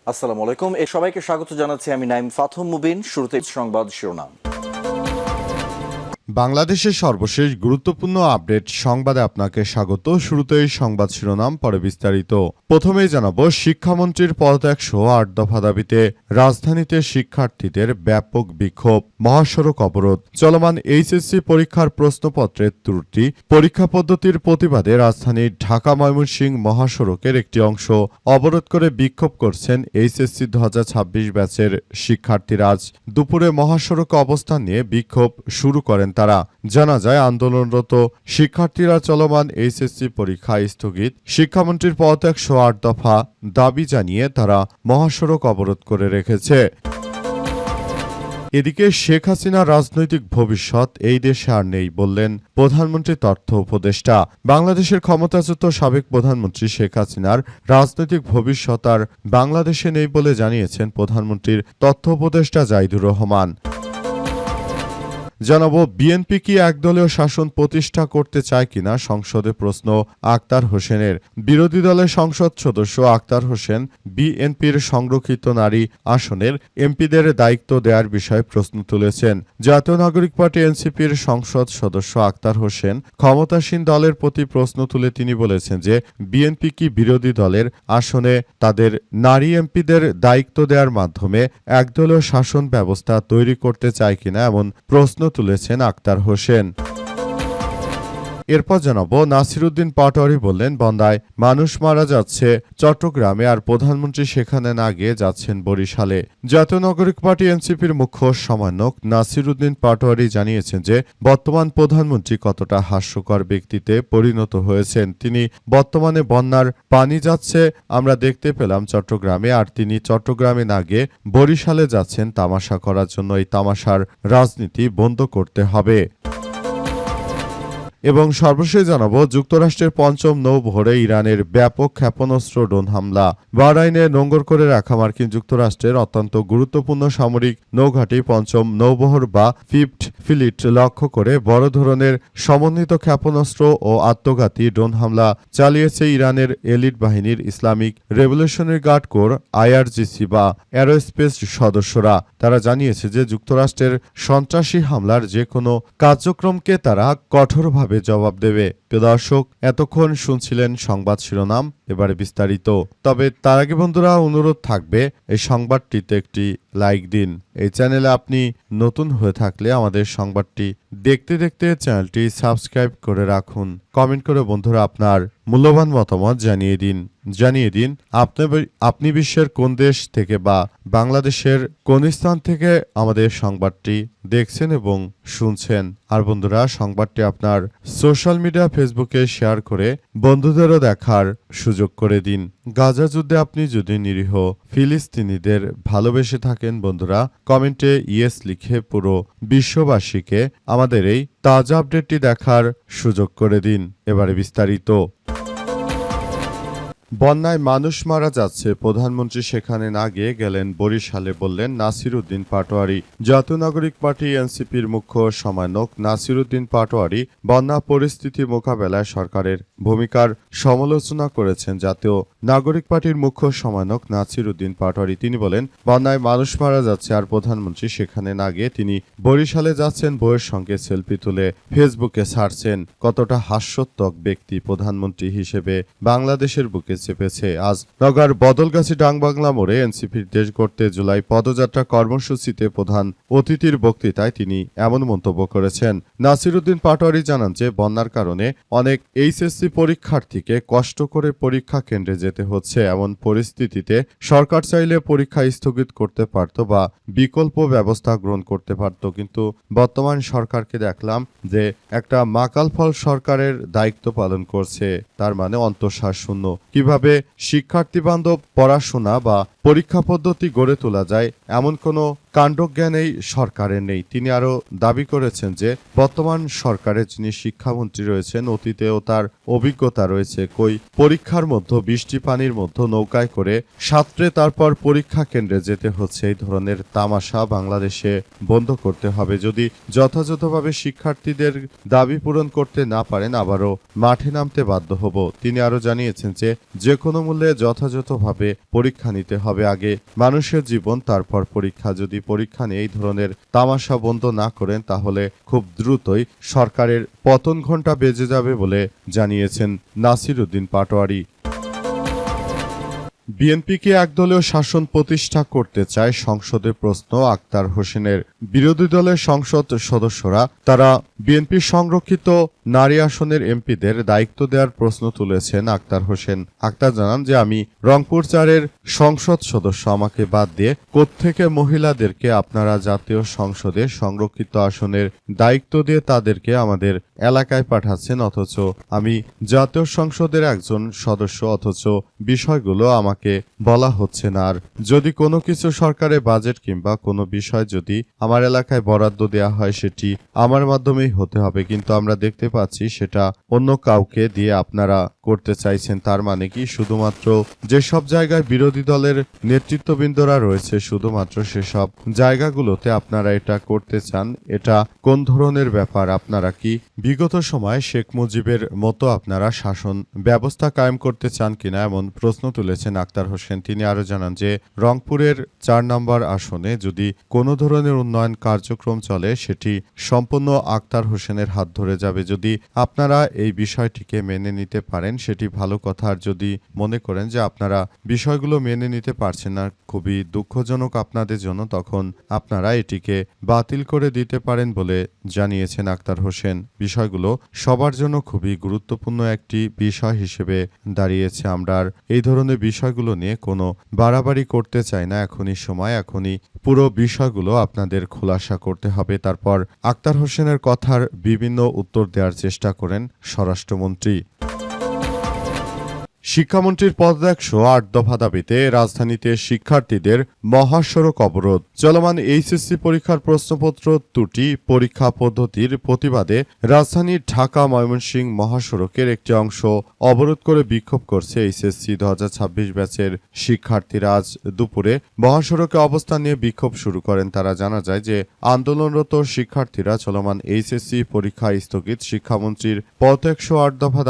আসসালামু আলাইকুম। সবাইকে স্বাগত জানাচ্ছি আমি নাইম ফাথম মুবিন। শুরুতে সংবাদ শিরোনাম। বাংলাদেশের সর্বশেষ গুরুত্বপূর্ণ আপডেট সংবাদে আপনাকে স্বাগত। শুরুতেই সংবাদ শিরোনাম, পরে বিস্তারিত। প্রথমেই জানাবো, শিক্ষামন্ত্রীর পদত্যাগ সহ ৮ দফা দাবিতে রাজধানীতে শিক্ষার্থীদের ব্যাপক বিক্ষোভ, মহাসড়ক অবরোধ। চলমান এইচএসসি পরীক্ষার প্রশ্নপত্রের ত্রুটি, পরীক্ষা পদ্ধতির প্রতিবাদে রাজধানীর ঢাকা ময়মনসিংহ মহাসড়কের একটি অংশ অবরোধ করে বিক্ষোভ করছেন এইচএসসি ২০২৬ ব্যাচের শিক্ষার্থীরা। আজ দুপুরে মহাসড়কে অবস্থান নিয়ে বিক্ষোভ শুরু করেন তারা। জানা যায়, আন্দোলনরত শিক্ষার্থীরা চলমান এইচএসসি পরীক্ষা স্থগিত, শিক্ষামন্ত্রীর পদত্যাগ সহ ৮ দফা দাবি জানিয়ে তারা মহাসড়ক অবরোধ করে রেখেছে। এদিকে শেখ হাসিনার রাজনৈতিক ভবিষ্যৎ এই দেশে আর নেই বললেন প্রধানমন্ত্রী তথ্য উপদেষ্টা। বাংলাদেশের ক্ষমতাচ্যুত সাবেক প্রধানমন্ত্রী শেখ হাসিনার রাজনৈতিক ভবিষ্যৎ আর বাংলাদেশে নেই বলে জানিয়েছেন প্রধানমন্ত্রীর তথ্য উপদেষ্টা জাহিদুর রহমান। জানাবো, বিএনপি কি একদলীয় শাসন প্রতিষ্ঠা করতে চায় কিনা সংসদে প্রশ্ন আক্তার হোসেনের। বিরোধী দলের সংসদ সদস্য আক্তার হোসেন বিএনপির সংরক্ষিত নারী আসনের এমপিদের দায়িত্ব দেওয়ার বিষয়ে প্রশ্ন তুলেছেন। জাতীয় নাগরিক পার্টি এনসিপির সংসদ সদস্য আক্তার হোসেন ক্ষমতাসীন দলের প্রতি প্রশ্ন তুলে তিনি বলেছেন যে বিএনপি কি বিরোধী দলের আসনে তাদের নারী এমপিদের দায়িত্ব দেওয়ার মাধ্যমে একদলীয় শাসন ব্যবস্থা তৈরি করতে চায় কিনা, এমন প্রশ্ন তুলেছেন আক্তার হোসেন। এরপর জানাবো, নাসিরুদ্দিন পাটোয়ারি বললেন বন্যায় মানুষ মারা যাচ্ছে চট্টগ্রামে আর প্রধানমন্ত্রী সেখানে না গিয়ে যাচ্ছেন বরিশালে। জাতীয় নাগরিক পার্টি এনসিপির মুখ্য সমন্বয়ক নাসিরুদ্দিন পাটোয়ারি জানিয়েছেন যে বর্তমান প্রধানমন্ত্রী কতটা হাস্যকর ব্যক্তিতে পরিণত হয়েছেন। তিনি বর্তমানে বন্যার পানি যাচ্ছে আমরা দেখতে পেলাম চট্টগ্রামে, আর তিনি চট্টগ্রামে না গিয়ে বরিশালে যাচ্ছেন তামাশা করার জন্য। এই তামাশার রাজনীতি বন্ধ করতে হবে। এবং সর্বশেষ জানাবো, যুক্তরাষ্ট্রের পঞ্চম নৌবহরে ইরানের ব্যাপক ক্ষেপণাস্ত্র ড্রোন হামলা। বাহরাইনে নোঙ্গর করে রাখা মার্কিন যুক্তরাষ্ট্রের অত্যন্ত গুরুত্বপূর্ণ সামরিক নৌঘাঁটি পঞ্চম নৌবহর বা ফিফথ ফ্লিট লক্ষ্য করে বড় ধরনের সমন্বিত ক্ষেপণাস্ত্র ও আত্মঘাতী ড্রোন হামলা চালিয়েছে ইরানের এলিট বাহিনীর Islamic revolutionary guard corps IRGC বা অ্যারোস্পেস সদস্যরা। তারা জানিয়েছে যে যুক্তরাষ্ট্রের সন্ত্রাসী হামলার যে কোনো কার্যক্রমকে তারা কঠোরভাবে জবাব দেবে। দর্শক, এতক্ষণ শুনছিলেন সংবাদ শিরোনাম, এবারে বিস্তারিত। তবে তার আগে বন্ধুরা, অনুরোধ থাকবে এই সংবাদটিতে একটি লাইক দিন। এই চ্যানেলে আপনি নতুন হয়ে থাকলে আমাদের সংবাদটি দেখতে দেখতে চ্যানেলটি সাবস্ক্রাইব করে রাখুন। কমেন্ট করে বন্ধুরা আপনার মূল্যবান মতামত জানিয়ে দিন আপনি বিশ্বের কোন দেশ থেকে বা বাংলাদেশের কোন স্থান থেকে আমাদের সংবাদটি দেখছেন এবং শুনছেন। আর বন্ধুরা, সংবাদটি আপনার সোশ্যাল মিডিয়া ফেসবুকে শেয়ার করে বন্ধুদেরও দেখার সুযোগ করে দিন। গাজা যুদ্ধে আপনি যদি নিরীহ ফিলিস্তিনিদের ভালোবেসে থাকেন বন্ধুরা, কমেন্টে ইয়েস লিখে পুরো বিশ্ববাসীকে আমাদের এই তাজা আপডেটটি দেখার সুযোগ করে দিন। এবারে বিস্তারিত। বন্যায় মানুষ মারা যাচ্ছে, প্রধানমন্ত্রী সেখানে না গিয়ে গেলেন বরিশালে বললেন নাসিরুদ্দিন পাটোয়ারি। জাতীয় নাগরিক পার্টি এনসিপির মুখ্য সমন্বয়ক নাসিরুদ্দিন পাটোয়ারি বন্যা পরিস্থিতি মোকাবেলায় সরকারের ভূমিকার সমালোচনা করেছেন। জাতীয় নাগরিক পার্টির মুখ্য সমন্বয়ক নাসিরুদ্দিন পাটোয়ারি তিনি বলেন, বন্যায় মানুষ মারা যাচ্ছে আর প্রধানমন্ত্রী সেখানে না গিয়ে তিনি বরিশালে যাচ্ছেন, বইয়ের সঙ্গে সেলফি তুলে ফেসবুকে ছাড়ছেন। কতটা হাস্যোত্তক ব্যক্তি প্রধানমন্ত্রী হিসেবে বাংলাদেশের বুকে চেপেছে। আজ নগর বদলগাছি ডাংবাংলা মোড়ে এনসিপির দেশ গড়তে জুলাই পদযাত্রা কর্মসূচিতে প্রধান অতিথির বক্তৃতায় তিনি এমন মন্তব্য করেছেন। নাসিরুদ্দিন পাটোয়ারি জানান যে বন্যার কারণে অনেক এইচএসসি পরীক্ষার্থীকে কষ্ট করে পরীক্ষা কেন্দ্রে যেতে হচ্ছে। এমন পরিস্থিতিতে সরকার চাইলে পরীক্ষা স্থগিত করতে পারত বা বিকল্প ব্যবস্থা গ্রহণ করতে পারত, কিন্তু বর্তমান সরকারকে দেখলাম যে একটা মাকাল ফল সরকারের দায়িত্ব পালন করছে, তার মানে অন্তঃসার শূন্য। কিভাবে শিক্ষার্থী বান্ধব পড়াশোনা বা পরীক্ষা পদ্ধতি গড়ে তোলা যায় এমন কোনো কাণ্ডজ্ঞান এই সরকারের নেই। তিনি আরও দাবি করেছেন যে বর্তমান সরকারের যিনি শিক্ষামন্ত্রী রয়েছেন অতীতেও তার অভিজ্ঞতা রয়েছে। কই পরীক্ষার মধ্যে বৃষ্টি পানির মধ্যে নৌকায় করে সাঁতরে তারপর পরীক্ষা কেন্দ্রে যেতে হচ্ছে। এই ধরনের তামাশা বাংলাদেশে বন্ধ করতে হবে। যদি যথাযথভাবে শিক্ষার্থীদের দাবি পূরণ করতে না পারেন আবারও মাঠে নামতে বাধ্য হব। তিনি আরও জানিয়েছেন যে কোনো মূল্যে যথাযথভাবে পরীক্ষা নিতে হবে। আগে মানুষের জীবন তারপর পরীক্ষা। যদি পরীক্ষা নিয়ে এই ধরনের তামাশা বন্ধ না করেন তাহলে খুব দ্রুতই সরকারের পতন ঘণ্টা বেজে যাবে বলে জানিয়েছেন নাসির উদ্দিন পাটোয়ারি। বিএনপিকে একদলীয় শাসন প্রতিষ্ঠা করতে চায় সংসদে প্রশ্ন আক্তার হোসেনের। বিরোধী দলের সংসদ সদস্যরা তারা বিএনপি সংরক্ষিত নারী আসনের এমপিদের দায়িত্ব দেওয়ার প্রশ্ন তুলেছেন আক্তার হোসেন। আক্তার জানান যে আমি রংপুর 4-এর সংসদ সদস্য, আমাকে বাদ দিয়ে কোত্থেকে মহিলাদেরকে আপনারা জাতীয় সংসদে সংরক্ষিত আসনের দায়িত্ব দিয়ে তাদেরকে আমাদের এলাকায় পাঠাচ্ছেন, অথচ আমি জাতীয় সংসদের একজন সদস্য, অথচ বিষয়গুলো আমাকে বলা হচ্ছে না। আর যদি কোনো কিছু সরকারের বাজেট কিংবা কোনো বিষয় যদি আমার এলাকায় বরাদ্দ দেওয়া হয় সেটি আমার মাধ্যমেই হতে হবে, কিন্তু আমরা দেখতে পাচ্ছি সেটা অন্য কাউকে দিয়ে আপনারা করতে চাইছেন। তার মানে কি শুধুমাত্র যেসব জায়গায় বিরোধী দলের নেতৃত্ববৃন্দরা রয়েছে শুধুমাত্র সেসব জায়গাগুলোতে আপনারা এটা করতে চান? এটা কোন ধরনের ব্যাপার? আপনারা কি বিগত সময়ে শেখ মুজিবের মতো আপনারা শাসন ব্যবস্থা কায়েম করতে চান কিনা, এমন প্রশ্ন তুলেছেন আক্তার হোসেন। তিনি আরো জানান যে রংপুরের 4 নম্বর আসনে যদি কোনো ধরনের উন্নয়ন কার্যক্রম চলে সেটি সম্পূর্ণ আক্তার হোসেনের হাত ধরে যাবে। যদি আপনারা এই বিষয়টিকে মেনে নিতে পারেন সেটি ভালো কথা, আর যদি মনে করেন যে আপনারা বিষয়গুলো মেনে নিতে পারছেন না, খুবই দুঃখজনক আপনাদের জন্য, তখন আপনারা এটিকে বাতিল করে দিতে পারেন বলে জানিয়েছেন আক্তার হোসেন। বিষয়গুলো সবার জন্য খুবই গুরুত্বপূর্ণ একটি বিষয় হিসেবে দাঁড়িয়েছে। আমরা আর এই ধরনের বিষয়গুলো নিয়ে কোনো বাড়াবাড়ি করতে চাই না। এখনই সময়, এখনই পুরো বিষয়গুলো আপনাদের খোলাসা করতে হবে। তারপর আক্তার হোসেনের কথার বিভিন্ন উত্তর দেওয়ার চেষ্টা করেন স্বরাষ্ট্রমন্ত্রী। শিক্ষামন্ত্রীর পদত্যাগ সহ 8 দফা দাবিতে রাজধানীতে শিক্ষার্থীদের মহাসড়ক অবরোধ। চলমান এইচএসসি পরীক্ষার প্রশ্নপত্র ত্রুটি পরীক্ষা পদ্ধতির প্রতিবাদে রাজধানীর ঢাকা ময়মনসিংহ মহাসড়কের একটি অংশ অবরোধ করে বিক্ষোভ করছে এইচএসসি 2026 ব্যাচের শিক্ষার্থীরা। আজ দুপুরে মহাসড়কে অবস্থান নিয়ে বিক্ষোভ শুরু করেন তারা। জানা যায় যে আন্দোলনরত শিক্ষার্থীরা চলমান এইচএসসি পরীক্ষা স্থগিত, শিক্ষামন্ত্রীর পদত্যাগ সহ 8 দফা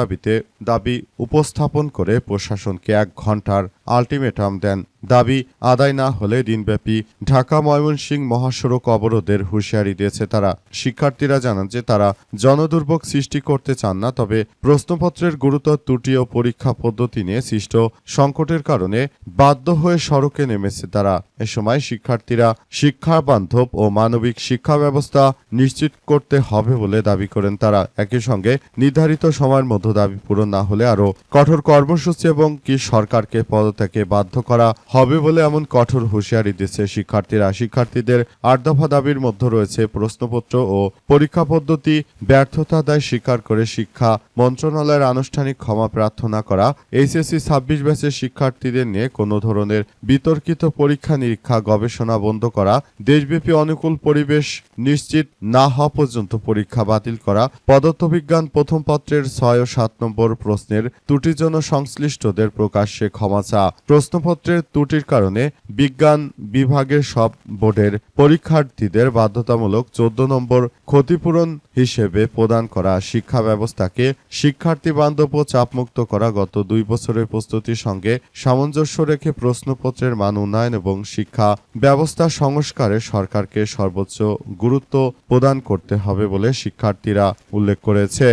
দাবি উপস্থাপন করে প্রশাসনকে 1 ঘন্টার আলটিমেটাম দেন। দাবি আদায় না হলে দিনব্যাপী ঢাকা ময়মনসিংহ মহাসড়ক অবরোধের হুঁশিয়ারি দিয়েছে তারা। শিক্ষার্থীরা জানান যে তারা জনদুর্ভোগ সৃষ্টি করতে চান না, তবে প্রশ্নপত্রের গুরুতর ত্রুটি ও পরীক্ষা পদ্ধতি নিয়ে সৃষ্ট সংকটের কারণে বাধ্য হয়ে সড়কে নেমেছে তারা। এ সময় শিক্ষার্থীরা শিক্ষা বান্ধব ও মানবিক শিক্ষা ব্যবস্থা নিশ্চিত করতে হবে বলে দাবি করেন তারা। একই সঙ্গে নির্ধারিত সময়ের মধ্যে দাবি পূরণ না হলে আরও কঠোর কর্মসূচি এবং কি সরকারকে পদত্যাগে বাধ্য করা হবে বলে এমন কঠোর হুঁশিয়ারি দিচ্ছে শিক্ষার্থীরা। শিক্ষার্থীদের 8 দফা দাবির মধ্যে রয়েছে প্রশ্নপত্র ও পরীক্ষা পদ্ধতি ব্যর্থতা দায় স্বীকার করে শিক্ষা মন্ত্রণালয়ের আনুষ্ঠানিক ক্ষমা প্রার্থনা করা, এইচএসসি 26 ব্যাচের শিক্ষার্থীদের নিয়ে কোনো ধরনের বিতর্কিত পরীক্ষা নিরীক্ষা গবেষণা বন্ধ করা, দেশব্যাপী অনুকূল পরিবেশ নিশ্চিত না হওয়া পর্যন্ত পরীক্ষা বাতিল করা, পদার্থবিজ্ঞান প্রথম পত্রের 6 ও 7 নম্বর প্রশ্নের ত্রুটির জন্য সংশ্লিষ্টদের প্রকাশ্যে ক্ষমা চাওয়া, প্রশ্নপত্রের ত্রুটির কারণে বিজ্ঞান বিভাগের সব বোর্ডের পরীক্ষার্থীদের বাধ্যতামূলক 14 নম্বর ক্ষতিপূরণ হিসেবে প্রদান করা, শিক্ষা ব্যবস্থাকে শিক্ষার্থী বান্ধব ও চাপমুক্ত করা, গত 2 বছরের প্রস্তুতির সঙ্গে সামঞ্জস্য রেখে প্রশ্নপত্রের মান উন্নয়ন এবং শিক্ষা ব্যবস্থা সংস্কারে সরকারকে সর্বোচ্চ গুরুত্ব প্রদান করতে হবে বলে শিক্ষার্থীরা উল্লেখ করেছে।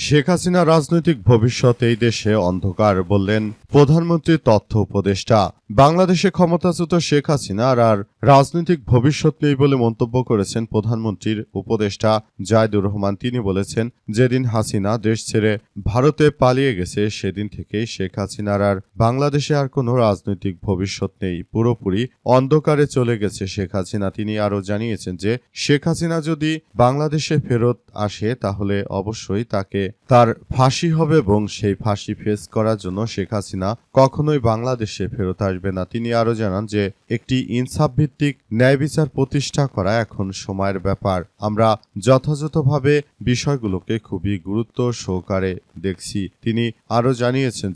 শেখ হাসিনা রাজনৈতিক ভবিষ্যৎ এই দেশে অন্ধকার, বললেন প্রধানমন্ত্রী তথ্য উপদেষ্টা। বাংলাদেশে ক্ষমতাচ্যুত শেখ হাসিনার আর রাজনৈতিক ভবিষ্যৎ নেই বলে মন্তব্য করেছেন প্রধানমন্ত্রীর উপদেষ্টা জায়েদুর রহমান। তিনি বলেছেন, যেদিন হাসিনা দেশ ছেড়ে ভারতে পালিয়ে গেছে সেদিন থেকেই শেখ হাসিনার আর বাংলাদেশে আর কোনো রাজনৈতিক ভবিষ্যৎ নেই, পুরোপুরি অন্ধকারে চলে গেছে শেখ হাসিনা। তিনি আরও জানিয়েছেন যে শেখ হাসিনা যদি বাংলাদেশে ফেরত আসে তাহলে অবশ্যই তাকে তার ফাঁসি হবে এবং সেই ফাঁসি ফেস করার জন্য শেখ হাসিনা কখনোই বাংলাদেশে ফেরত আসবে না। তিনি আরও জানান যে একটি ইনসাফ ভিত্তিক ন্যায় বিচার প্রতিষ্ঠা করা এখন সময়ের ব্যাপার। আমরা যথাযথভাবে বিষয়গুলোকে খুবই গুরুত্ব সহকারে দেখছি। তিনি আরও জানিয়েছেন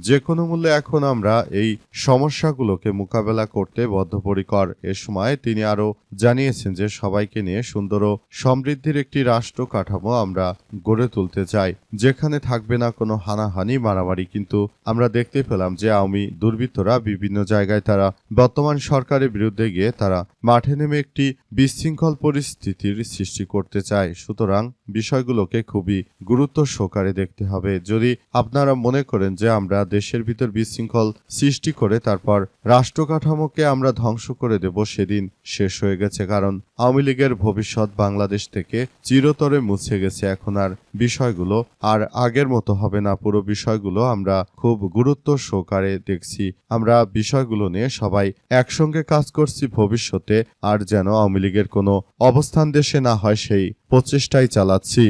যে কোনো মূল্যে এখন আমরা এই সমস্যাগুলোকে মোকাবেলা করতে বদ্ধপরিকর। এ সময় তিনি আরও জানিয়েছেন যে সবাইকে নিয়ে সুন্দর ও সমৃদ্ধির একটি রাষ্ট্র কাঠামো আমরা গড়ে তুলতে চাই, যেখানে থাকবে না কোনো হানাহানি মারামারি। কিন্তু আমরা দেখতে পেলাম যে আওয়ামী দুর্বৃত্তরা বিভিন্ন জায়গায় তারা বর্তমান সরকারের বিরুদ্ধে গিয়ে তারা মাঠে নেমে একটি বিশৃঙ্খল পরিস্থিতির সৃষ্টি করতে চায়। সুতরাং বিষয়গুলোকে খুবই গুরুত্ব সহকারে দেখতে হবে। যদি আপনারা মনে করেন যে আমরা দেশের ভিতর বিশৃঙ্খল সৃষ্টি করে তারপর রাষ্ট্র কাঠামোকে আমরা ধ্বংস করে দেব, সেদিন শেষ হয়ে গেছে। কারণ আওয়ামী লীগের ভবিষ্যৎ বাংলাদেশ থেকে চিরতরে মুছে গেছে। এখন আর বিষয়গুলো আর আগের মতো হবে না। পুরো বিষয়গুলো আমরা খুব গুরুত্ব সহকারে দেখছি। আমরা বিষয়গুলো নিয়ে সবাই একসঙ্গে কাজ করছি ভবিষ্যতে আর যেন আওয়ামী লীগের কোনো অবস্থান দেশে না হয় সেই প্রচেষ্টাই চালাচ্ছি।